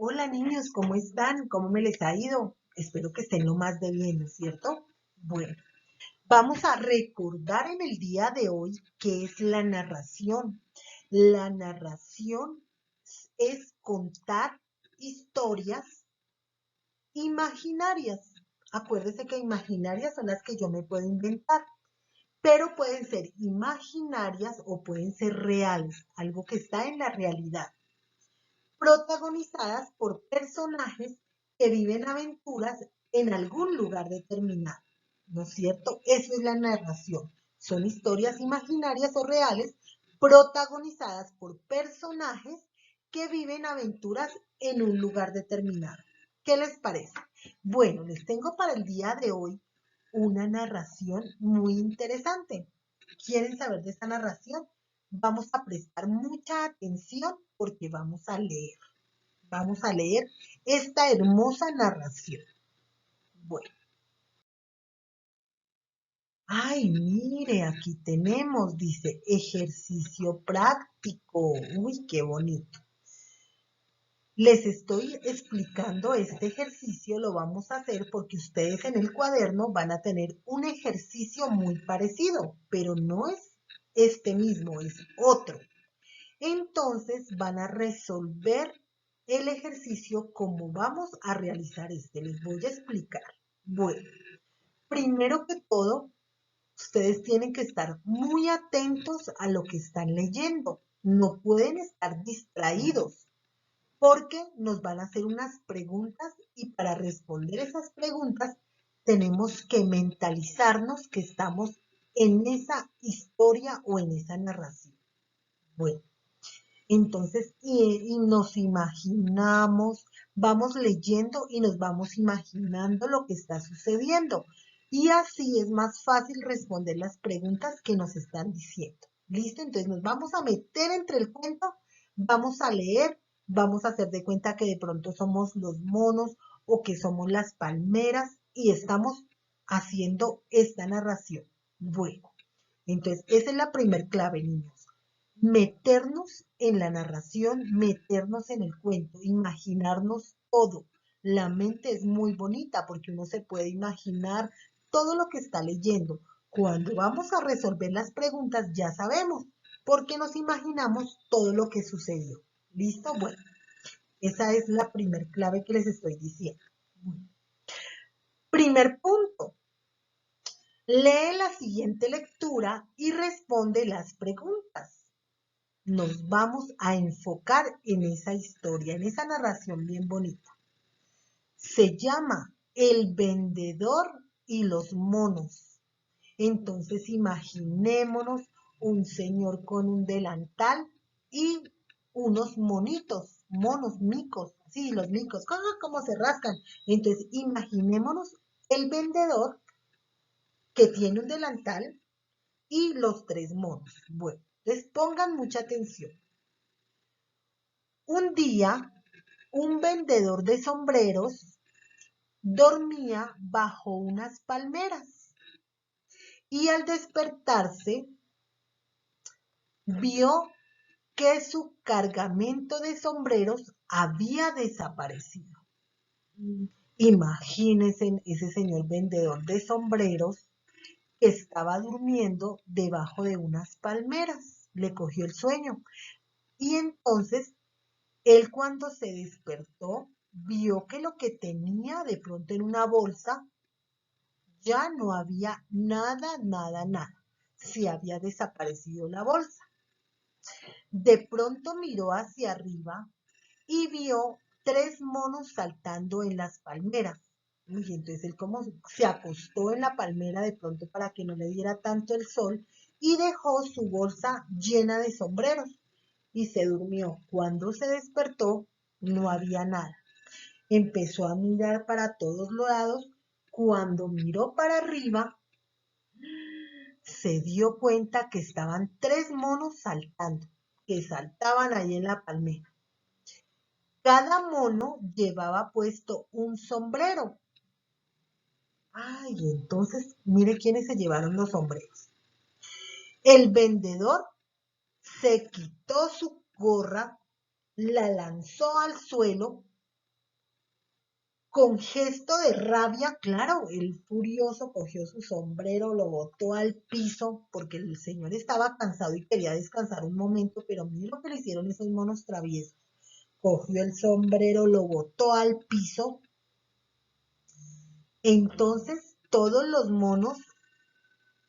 Hola niños, ¿cómo están? ¿Cómo me les ha ido? Espero que estén lo más de bien, ¿no es cierto? Bueno, vamos a recordar en el día de hoy qué es la narración. La narración es contar historias imaginarias. Acuérdense que imaginarias son las que yo me puedo inventar, pero pueden ser imaginarias o pueden ser reales, algo que está en la realidad, protagonizadas por personajes que viven aventuras en algún lugar determinado. ¿No es cierto? Eso es la narración. Son historias imaginarias o reales protagonizadas por personajes que viven aventuras en un lugar determinado. ¿Qué les parece? Bueno, les tengo para el día de hoy una narración muy interesante. ¿Quieren saber de esta narración? Vamos a prestar mucha atención porque vamos a leer. Vamos a leer esta hermosa narración. Bueno. Ay, mire, aquí tenemos, dice, ejercicio práctico. Uy, qué bonito. Les estoy explicando este ejercicio, lo vamos a hacer porque ustedes en el cuaderno van a tener un ejercicio muy parecido, pero no es este mismo, es otro. Entonces van a resolver el ejercicio como vamos a realizar este. Les voy a explicar. Bueno, primero que todo, ustedes tienen que estar muy atentos a lo que están leyendo. No pueden estar distraídos porque nos van a hacer unas preguntas y para responder esas preguntas tenemos que mentalizarnos que estamos en esa historia o en esa narración. Bueno. Entonces, y nos imaginamos, vamos leyendo y nos vamos imaginando lo que está sucediendo. Y así es más fácil responder las preguntas que nos están diciendo. ¿Listo? Entonces nos vamos a meter entre el cuento, vamos a leer, vamos a hacer de cuenta que de pronto somos los monos o que somos las palmeras y estamos haciendo esta narración. Bueno, entonces esa es la primer clave, niños, meternos en la narración, meternos en el cuento, imaginarnos todo. La mente es muy bonita porque uno se puede imaginar todo lo que está leyendo. Cuando vamos a resolver las preguntas ya sabemos porque nos imaginamos todo lo que sucedió. ¿Listo? Bueno, esa es la primer clave que les estoy diciendo. Primer punto. Lee la siguiente lectura y responde las preguntas. Nos vamos a enfocar en esa historia, en esa narración bien bonita. Se llama El vendedor y los monos. Entonces imaginémonos un señor con un delantal y unos monitos, monos micos, sí, los micos, cómo se rascan. Entonces imaginémonos el vendedor que tiene un delantal y los tres monos. Bueno, les pongan mucha atención. Un día, un vendedor de sombreros dormía bajo unas palmeras y al despertarse vio que su cargamento de sombreros había desaparecido. Imagínense ese señor vendedor de sombreros que estaba durmiendo debajo de unas palmeras. Le cogió el sueño y entonces él cuando se despertó vio que lo que tenía de pronto en una bolsa ya no había nada, nada, nada. Se había desaparecido la bolsa. De pronto miró hacia arriba y vio tres monos saltando en las palmeras. Y entonces él como se acostó en la palmera de pronto para que no le diera tanto el sol y dejó su bolsa llena de sombreros y se durmió. Cuando se despertó no había nada. Empezó a mirar para todos lados. Cuando miró para arriba, se dio cuenta que estaban tres monos saltando, que saltaban ahí en la palmera. Cada mono llevaba puesto un sombrero. Ay, entonces, mire quiénes se llevaron los sombreros. El vendedor se quitó su gorra, la lanzó al suelo Con gesto de rabia, claro, el furioso cogió su sombrero, lo botó al piso, porque el señor estaba cansado y quería descansar un momento, pero miren lo que le hicieron esos monos traviesos. Cogió el sombrero, lo botó al piso. Entonces todos los monos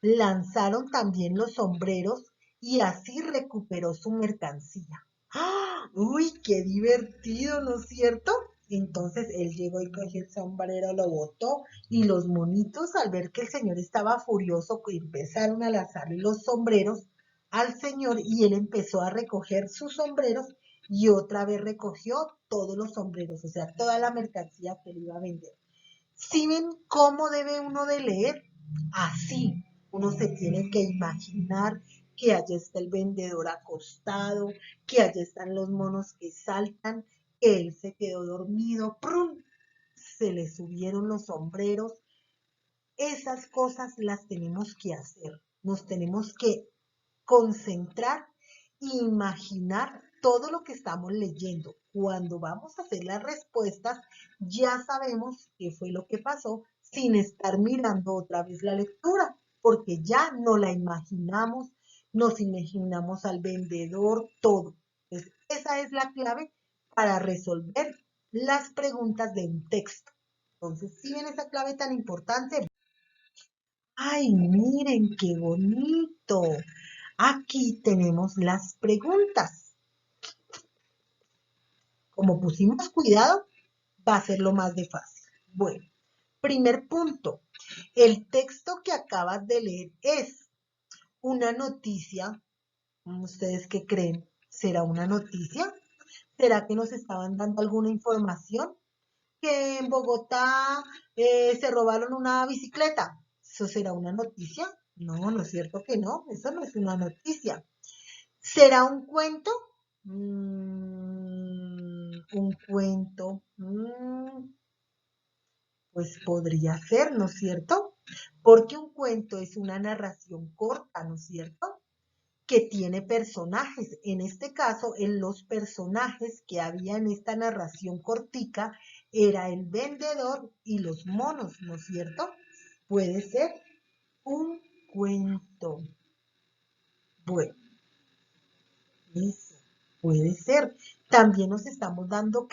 lanzaron también los sombreros y así recuperó su mercancía. ¡Ah! ¡Uy, qué divertido! ¿No es cierto? Entonces él llegó y cogió el sombrero, lo botó y los monitos al ver que el señor estaba furioso empezaron a lanzarle los sombreros al señor y él empezó a recoger sus sombreros y otra vez recogió todos los sombreros, o sea, toda la mercancía que él iba a vender. ¿Sí ven cómo debe uno de leer? Así, uno se tiene que imaginar que allá está el vendedor acostado, que allá están los monos que saltan, que él se quedó dormido, ¡prum! Se le subieron los sombreros. Esas cosas las tenemos que hacer, nos tenemos que concentrar e imaginar todo lo que estamos leyendo. Cuando vamos a hacer las respuestas, ya sabemos qué fue lo que pasó sin estar mirando otra vez la lectura, porque ya no la imaginamos, nos imaginamos al vendedor, todo. Entonces, esa es la clave para resolver las preguntas de un texto. Entonces, si ven esa clave tan importante, ¡ay, miren qué bonito! Aquí tenemos las preguntas. Como pusimos cuidado, va a ser lo más de fácil. Bueno, primer punto. El texto que acabas de leer es una noticia. ¿Ustedes qué creen? ¿Será una noticia? ¿Será que nos estaban dando alguna información? Que en Bogotá se robaron una bicicleta. ¿Eso será una noticia? No, no es cierto que no. Eso no es una noticia. ¿Será un cuento? Un cuento. Pues podría ser, ¿no es cierto? Porque un cuento es una narración corta, ¿no es cierto? Que tiene personajes. En este caso, en los personajes que había en esta narración cortica era el vendedor y los monos, ¿no es cierto? Puede ser un cuento. Bueno, eso puede ser. También nos estamos dando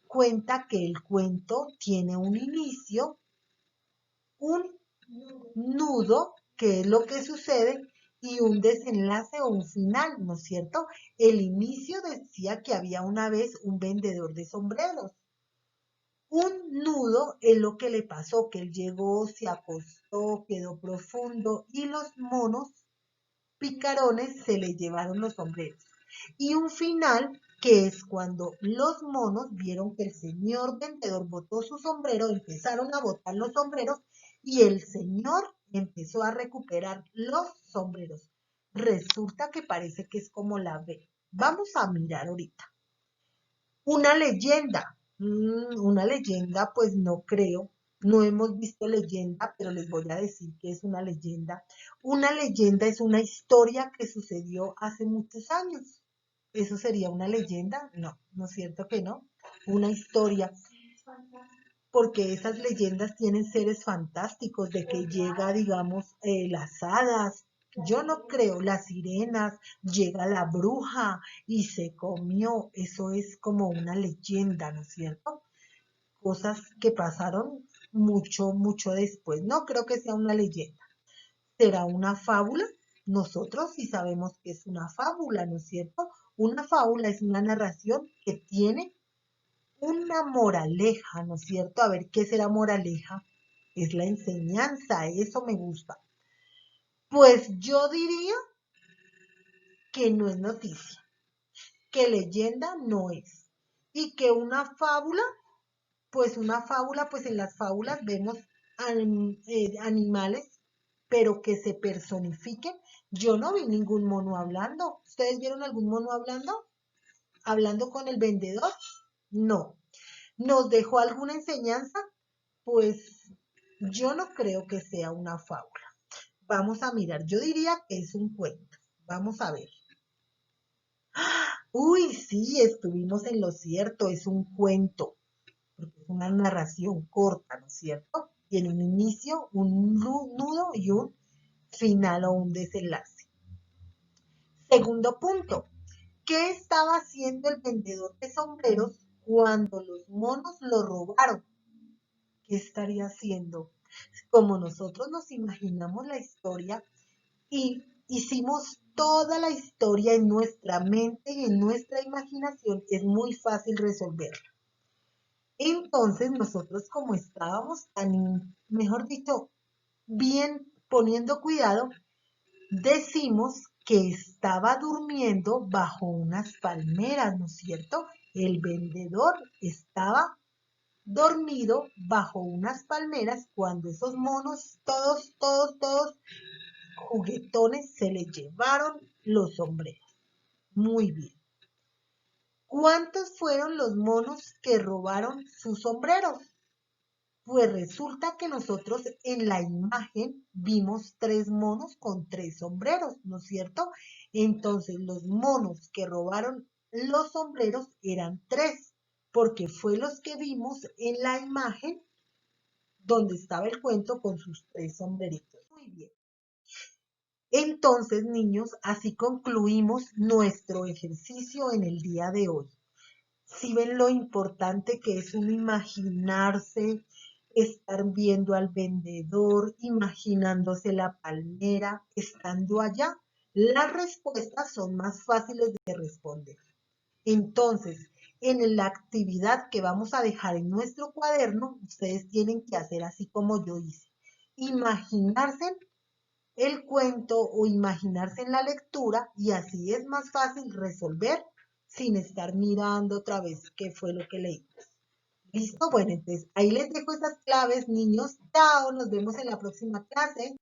cuenta que el cuento tiene un inicio, un nudo, que es lo que sucede, y un desenlace o un final, ¿no es cierto? El inicio decía que había una vez un vendedor de sombreros. Un nudo es lo que le pasó, que él llegó, se acostó, quedó profundo y los monos picarones se le llevaron los sombreros. Y un final que es cuando los monos vieron que el señor vendedor botó su sombrero, empezaron a botar los sombreros y el señor empezó a recuperar los sombreros. Resulta que parece que es como la B. Vamos a mirar ahorita. Una leyenda. Una leyenda, pues no creo. No hemos visto leyenda, pero les voy a decir que es una leyenda. Una leyenda es una historia que sucedió hace muchos años. ¿Eso sería una leyenda? No, no es cierto que no. Una historia, porque esas leyendas tienen seres fantásticos, de que llega, digamos, las hadas. Yo no creo, las sirenas, llega la bruja y se comió. Eso es como una leyenda, ¿no es cierto? Cosas que pasaron mucho, mucho después. No creo que sea una leyenda. ¿Será una fábula? Nosotros sí sabemos que es una fábula, ¿no es cierto? Una fábula es una narración que tiene una moraleja, ¿no es cierto? A ver, ¿qué será moraleja? Es la enseñanza, eso me gusta. Pues yo diría que no es noticia, que leyenda no es. Y que una fábula, pues en las fábulas vemos animales, pero que se personifiquen. Yo no vi ningún mono hablando. ¿Ustedes vieron algún mono hablando? ¿Hablando con el vendedor? No. ¿Nos dejó alguna enseñanza? Pues yo no creo que sea una fábula. Vamos a mirar, yo diría que es un cuento. Vamos a ver. Uy, sí, estuvimos en lo cierto, es un cuento. porque es una narración corta, ¿no es cierto? Tiene un inicio, un nudo y un final o un desenlace. Segundo punto, ¿qué estaba haciendo el vendedor de sombreros cuando los monos lo robaron? ¿Qué estaría haciendo? Como nosotros nos imaginamos la historia y hicimos toda la historia en nuestra mente y en nuestra imaginación, es muy fácil resolverla. Entonces nosotros como estábamos tan, mejor dicho, bien poniendo cuidado, decimos que estaba durmiendo bajo unas palmeras, ¿no es cierto? El vendedor estaba dormido bajo unas palmeras cuando esos monos, todos juguetones, se le llevaron los sombreros. Muy bien. ¿Cuántos fueron los monos que robaron sus sombreros? Pues resulta que nosotros en la imagen vimos 3 monos con 3 sombreros, ¿no es cierto? Entonces los monos que robaron los sombreros eran 3, porque fue los que vimos en la imagen donde estaba el cuento con sus 3 sombreritos. Muy bien. Entonces, niños, así concluimos nuestro ejercicio en el día de hoy. Si ven lo importante que es uno imaginarse, estar viendo al vendedor, imaginándose la palmera, estando allá, las respuestas son más fáciles de responder. Entonces, en la actividad que vamos a dejar en nuestro cuaderno, ustedes tienen que hacer así como yo hice. Imaginarse el cuento o imaginarse en la lectura y así es más fácil resolver sin estar mirando otra vez qué fue lo que leí. ¿Listo? Bueno, entonces ahí les dejo esas claves, niños. Chao, nos vemos en la próxima clase.